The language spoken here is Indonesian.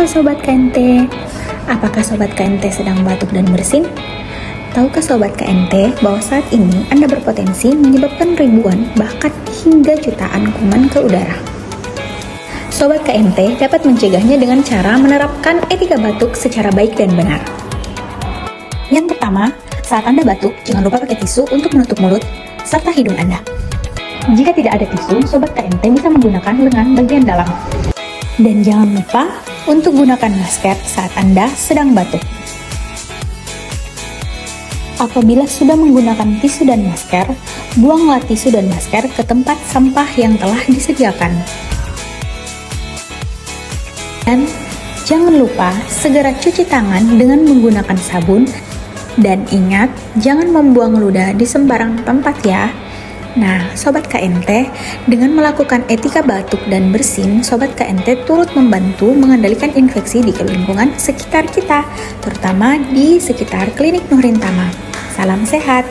Halo Sobat KNT, apakah Sobat KNT sedang batuk dan bersin? Tahukah Sobat KNT bahwa saat ini Anda berpotensi menyebabkan ribuan bahkan hingga jutaan kuman ke udara? Sobat KNT dapat mencegahnya dengan cara menerapkan etika batuk secara baik dan benar. Yang pertama, saat Anda batuk, jangan lupa pakai tisu untuk menutup mulut serta hidung Anda. Jika tidak ada tisu, Sobat KNT bisa menggunakan lengan bagian dalam. Dan jangan lupa untuk gunakan masker saat Anda sedang batuk. Apabila sudah menggunakan tisu dan masker, buanglah tisu dan masker ke tempat sampah yang telah disediakan. Dan jangan lupa segera cuci tangan dengan menggunakan sabun. Dan ingat, jangan membuang ludah di sembarang tempat ya. Nah, Sobat KNT, dengan melakukan etika batuk dan bersin, Sobat KNT turut membantu mengendalikan infeksi di lingkungan sekitar kita, terutama di sekitar Klinik Nurin Tama. Salam sehat!